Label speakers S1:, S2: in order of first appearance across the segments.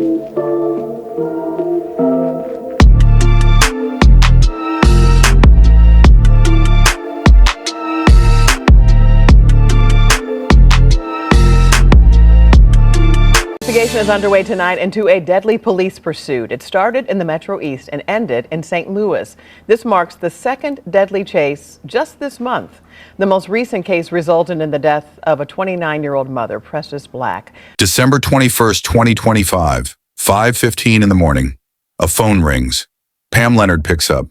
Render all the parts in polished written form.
S1: Investigation is underway tonight into a deadly police pursuit. It started in the Metro East and ended in St. Louis. This marks the second deadly chase just this month. The most recent case resulted in the death of a 29-year-old mother, Precious Black.
S2: December 21st, 2025, 5:15 in the morning. A phone rings. Pam Leonard picks up.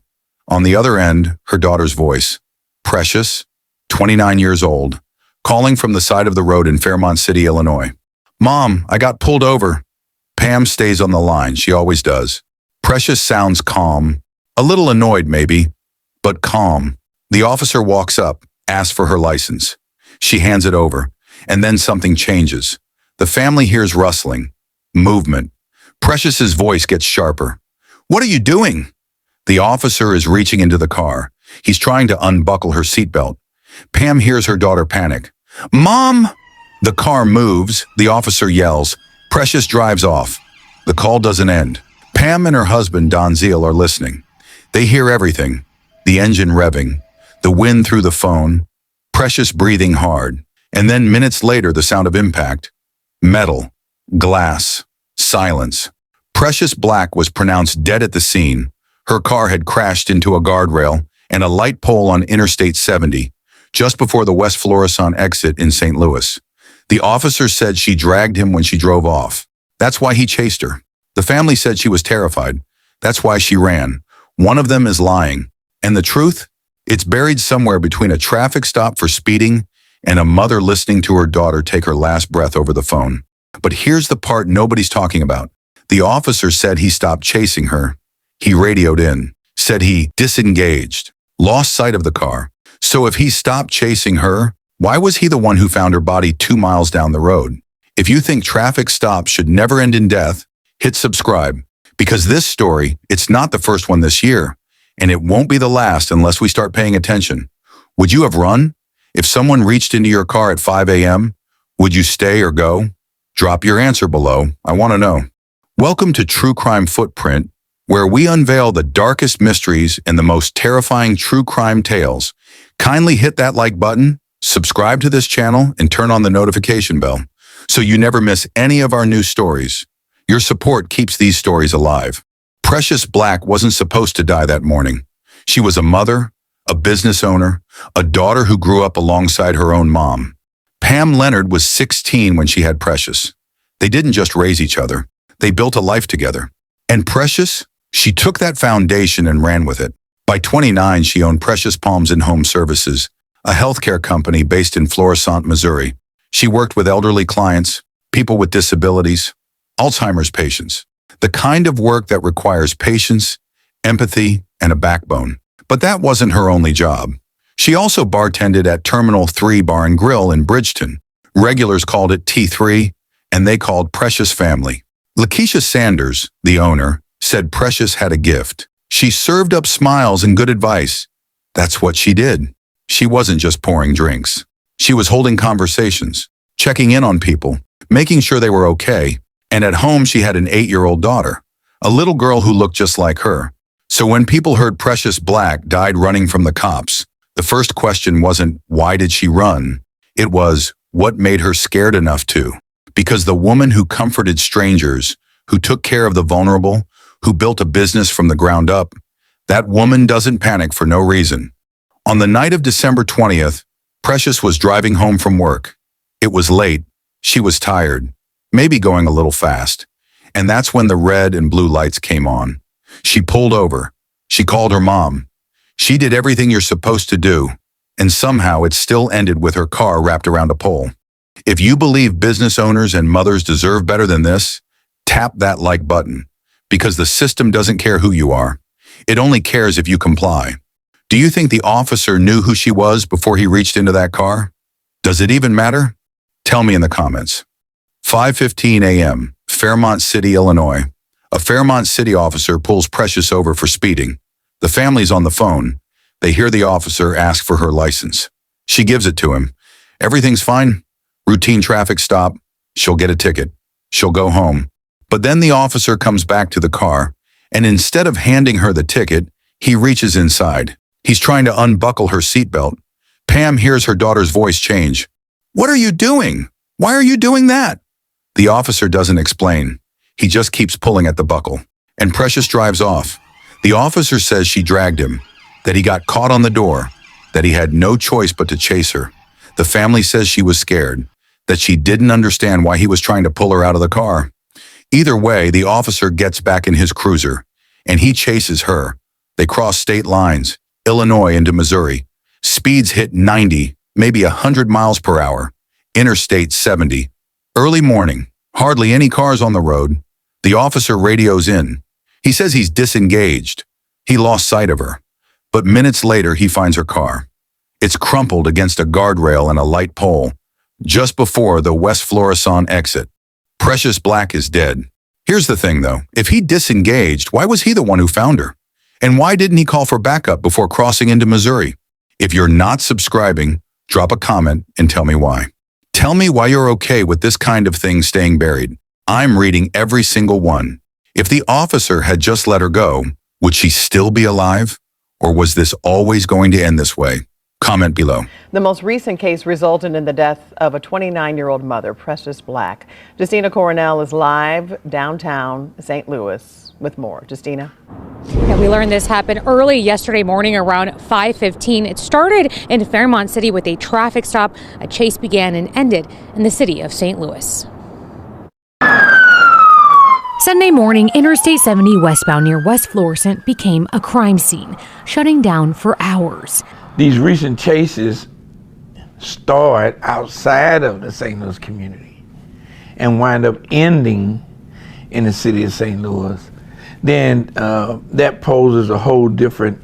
S2: On the other end, her daughter's voice. Precious, 29 years old, calling from the side of the road in Fairmont City, Illinois. Mom, I got pulled over. Pam stays on the line. She always does. Precious sounds calm, a little annoyed maybe, but calm. The officer walks up, asks for her license. She hands it over, and then something changes. The family hears rustling, movement. Precious's voice gets sharper. What are you doing? The officer is reaching into the car. He's trying to unbuckle her seatbelt. Pam hears her daughter panic. Mom! The car moves, the officer yells. Precious drives off. The call doesn't end. Pam and her husband, Don Zeal, are listening. They hear everything. The engine revving, the wind through the phone, Precious breathing hard. And then minutes later, the sound of impact. Metal, glass, silence. Precious Black was pronounced dead at the scene. Her car had crashed into a guardrail and a light pole on Interstate 70, just before the West Florissant exit in St. Louis. The officer said she dragged him when she drove off. That's why he chased her. The family said she was terrified. That's why she ran. One of them is lying. And the truth? It's buried somewhere between a traffic stop for speeding and a mother listening to her daughter take her last breath over the phone. But here's the part nobody's talking about. The officer said he stopped chasing her. He radioed in, said he disengaged, lost sight of the car. So if he stopped chasing her, why was he the one who found her body 2 miles down the road? If you think traffic stops should never end in death, hit subscribe. Because this story, it's not the first one this year, and it won't be the last unless we start paying attention. Would you have run? If someone reached into your car at 5 a.m., would you stay or go? Drop your answer below. I want to know. Welcome to True Crime Footprint, where we unveil the darkest mysteries and the most terrifying true crime tales. Kindly hit that like button, subscribe to this channel, and turn on the notification bell so you never miss any of our new stories. Your support keeps these stories alive. Precious Black wasn't supposed to die that morning. She was a mother, a business owner, a daughter who grew up alongside her own mom. Pam Leonard was 16 when she had Precious. They didn't just raise each other. They built a life together. And Precious? She took that foundation and ran with it. By 29, she owned Precious Palms and Home Services, a healthcare company based in Florissant, Missouri. She worked with elderly clients, people with disabilities, Alzheimer's patients, the kind of work that requires patience, empathy, and a backbone. But that wasn't her only job. She also bartended at Terminal 3 Bar and Grill in Bridgeton. Regulars called it T3, and they called Precious family. Lakeisha Sanders, the owner, said Precious had a gift. She served up smiles and good advice. That's what she did. She wasn't just pouring drinks. She was holding conversations, checking in on people, making sure they were okay. And at home, she had an 8-year-old daughter, a little girl who looked just like her. So when people heard Precious Black died running from the cops, the first question wasn't, why did she run? It was, what made her scared enough to? Because the woman who comforted strangers, who took care of the vulnerable, who built a business from the ground up, that woman doesn't panic for no reason. On the night of December 20th, Precious was driving home from work. It was late. She was tired, maybe going a little fast. And that's when the red and blue lights came on. She pulled over. She called her mom. She did everything you're supposed to do, and somehow it still ended with her car wrapped around a pole. If you believe business owners and mothers deserve better than this, tap that like button, because the system doesn't care who you are. It only cares if you comply. Do you think the officer knew who she was before he reached into that car? Does it even matter? Tell me in the comments. 5:15 a.m., Fairmont City, Illinois. A Fairmont City officer pulls Precious over for speeding. The family's on the phone. They hear the officer ask for her license. She gives it to him. Everything's fine. Routine traffic stop. She'll get a ticket. She'll go home. But then the officer comes back to the car, and instead of handing her the ticket, he reaches inside. He's trying to unbuckle her seatbelt. Pam hears her daughter's voice change. "What are you doing? Why are you doing that?" The officer doesn't explain. He just keeps pulling at the buckle. And Precious drives off. The officer says she dragged him, that he got caught on the door, that he had no choice but to chase her. The family says she was scared, that she didn't understand why he was trying to pull her out of the car. Either way, the officer gets back in his cruiser, and he chases her. They cross state lines, Illinois into Missouri. Speeds hit 90, maybe 100 miles per hour. Interstate 70. Early morning, hardly any cars on the road. The officer radios in. He says he's disengaged. He lost sight of her. But minutes later, he finds her car. It's crumpled against a guardrail and a light pole, just before the West Florissant exit. Precious Black is dead. Here's the thing, though. If he disengaged, why was he the one who found her? And why didn't he call for backup before crossing into Missouri? If you're not subscribing, drop a comment and tell me why. Tell me why you're okay with this kind of thing staying buried. I'm reading every single one. If the officer had just let her go, would she still be alive? Or was this always going to end this way? Comment below.
S1: The most recent case resulted in the death of a 29-year-old mother, Precious Black. Justina Coronel is live downtown St. Louis with more. Justina.
S3: Yeah, we learned this happened early yesterday morning around 5:15. It started in Fairmont City with a traffic stop. A chase began and ended in the city of St. Louis. Sunday morning, Interstate 70 westbound near West Florissant became a crime scene, shutting down for hours.
S4: These recent chases start outside of the St. Louis community and wind up ending in the city of St. Louis. Then that poses a whole different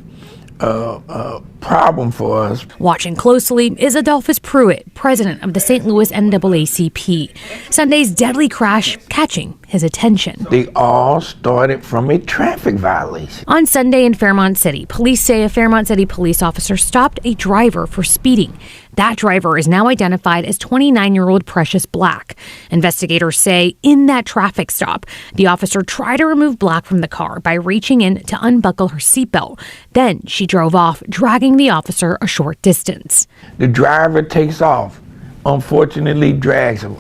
S4: problem for us.
S3: Watching closely is Adolphus Pruitt, president of the St. Louis NAACP. Sunday's deadly crash catching his attention.
S4: They all started from a traffic violation.
S3: On Sunday in Fairmont City, police say a Fairmont City police officer stopped a driver for speeding. That driver is now identified as 29-year-old Precious Black. Investigators say in that traffic stop, the officer tried to remove Black from the car by reaching in to unbuckle her seatbelt. Then she drove off, dragging the officer a short distance.
S4: The driver takes off, unfortunately drags him.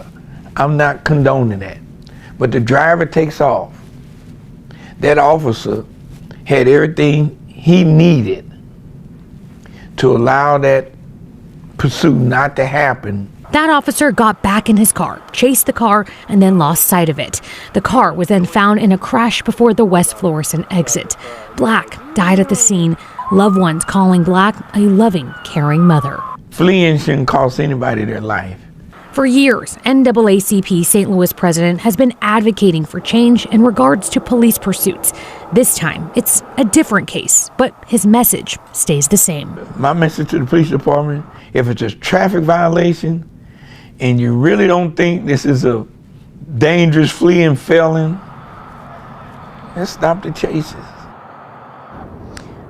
S4: I'm not condoning that, but the driver takes off. That officer had everything he needed to allow that pursuit not to happen.
S3: That officer got back in his car, chased the car, and then lost sight of it. The car was then found in a crash before the West Florissant exit. Black died at the scene, loved ones calling Black a loving, caring mother.
S4: Fleeing shouldn't cost anybody their life.
S3: For years, NAACP St. Louis president has been advocating for change in regards to police pursuits. This time, it's a different case, but his message stays the same.
S4: My message to the police department, if it's a traffic violation and you really don't think this is a dangerous fleeing felon, let's stop the chases.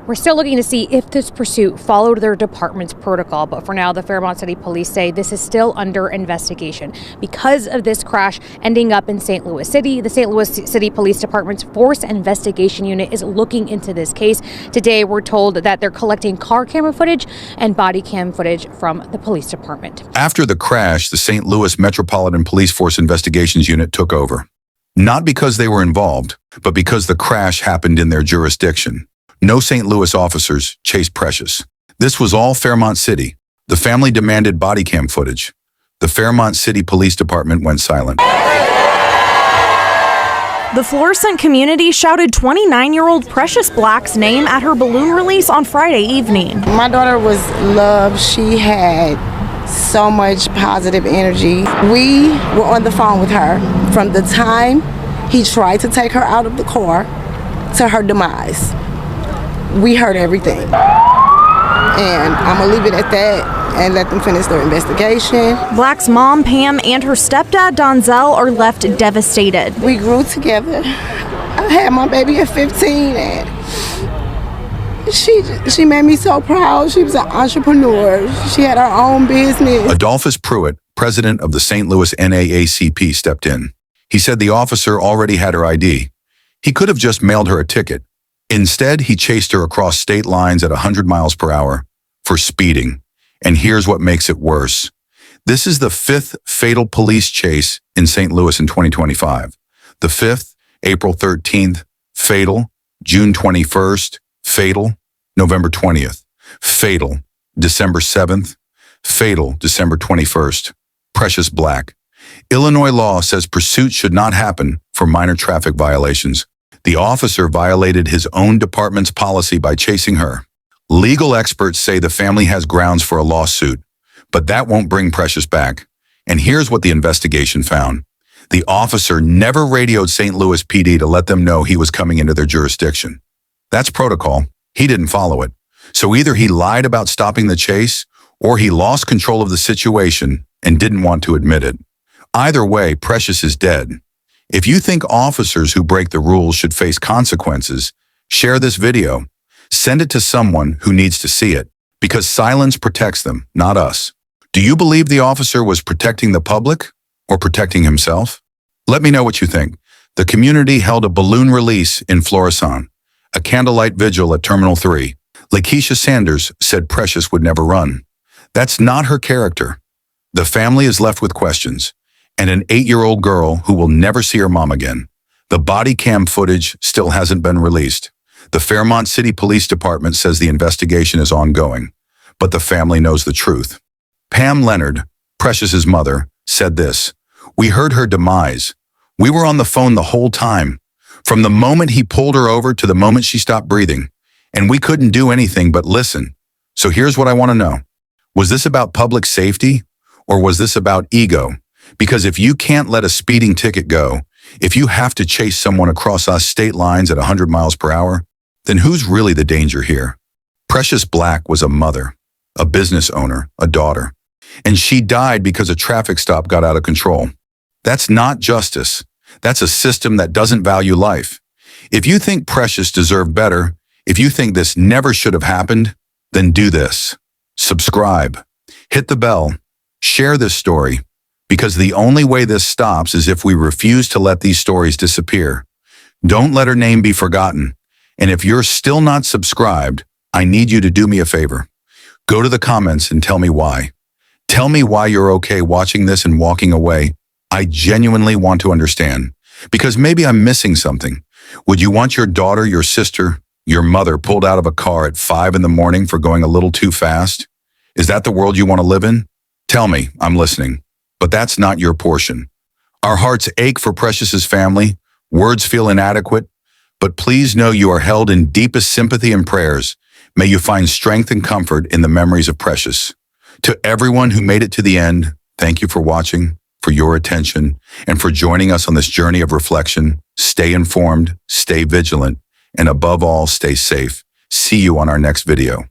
S3: We're still looking to see if this pursuit followed their department's protocol, but for now, the Fairmont City Police say this is still under investigation. Because of this crash ending up in St. Louis City, the St. Louis City Police Department's Force Investigation Unit is looking into this case. Today, we're told that they're collecting car camera footage and body cam footage from the police department.
S2: After the crash, the St. Louis Metropolitan Police Force Investigations Unit took over. Not because they were involved, but because the crash happened in their jurisdiction. No St. Louis officers chased Precious. This was all Fairmont City. The family demanded body cam footage. The Fairmont City Police Department went silent.
S5: The Florissant community shouted 29-year-old Precious Black's name at her balloon release on Friday evening.
S6: My daughter was loved. She had so much positive energy. We were on the phone with her from the time he tried to take her out of the car to her demise. We heard everything. And I'm gonna leave it at that and let them finish their investigation.
S5: Black's mom, Pam, and her stepdad, Donzel, are left devastated.
S6: We grew together. I had my baby at 15 and she made me so proud. She was an entrepreneur. She had her own business.
S2: Adolphus Pruitt, president of the St. Louis NAACP, stepped in. He said the officer already had her ID. He could have just mailed her a ticket. Instead, he chased her across state lines at 100 miles per hour for speeding. And here's what makes it worse. This is the fifth fatal police chase in St. Louis in 2025. The fifth, April 13th, fatal, June 21st, fatal, November 20th, fatal, December 7th, fatal, December 21st. Precious Black. Illinois law says pursuit should not happen for minor traffic violations. The officer violated his own department's policy by chasing her. Legal experts say the family has grounds for a lawsuit, but that won't bring Precious back. And here's what the investigation found. The officer never radioed St. Louis PD to let them know he was coming into their jurisdiction. That's protocol. He didn't follow it. So either he lied about stopping the chase, or he lost control of the situation and didn't want to admit it. Either way, Precious is dead. If you think officers who break the rules should face consequences, share this video. Send it to someone who needs to see it, because silence protects them, not us. Do you believe the officer was protecting the public or protecting himself? Let me know what you think. The community held a balloon release in Florissant, a candlelight vigil at Terminal 3. Lakeisha Sanders said Precious would never run. That's not her character. The family is left with questions, and an 8-year-old girl who will never see her mom again. The body cam footage still hasn't been released. The Fairmont City Police Department says the investigation is ongoing, but the family knows the truth. Pam Leonard, Precious's mother, said this: "We heard her demise. We were on the phone the whole time, from the moment he pulled her over to the moment she stopped breathing, and we couldn't do anything but listen. So here's what I want to know. Was this about public safety, or was this about ego? Because if you can't let a speeding ticket go, if you have to chase someone across us state lines at 100 miles per hour, then who's really the danger here?" Precious Black was a mother, a business owner, a daughter, and she died because a traffic stop got out of control. That's not justice. That's a system that doesn't value life. If you think Precious deserved better, if you think this never should have happened, then do this. Subscribe, hit the bell, share this story, because the only way this stops is if we refuse to let these stories disappear. Don't let her name be forgotten. And if you're still not subscribed, I need you to do me a favor. Go to the comments and tell me why. Tell me why you're okay watching this and walking away. I genuinely want to understand, because maybe I'm missing something. Would you want your daughter, your sister, your mother pulled out of a car at 5 in the morning for going a little too fast? Is that the world you want to live in? Tell me, I'm listening. But that's not your portion. Our hearts ache for Precious's family. Words feel inadequate. But please know you are held in deepest sympathy and prayers. May you find strength and comfort in the memories of Precious. To everyone who made it to the end, thank you for watching, for your attention, and for joining us on this journey of reflection. Stay informed, stay vigilant, and above all, stay safe. See you on our next video.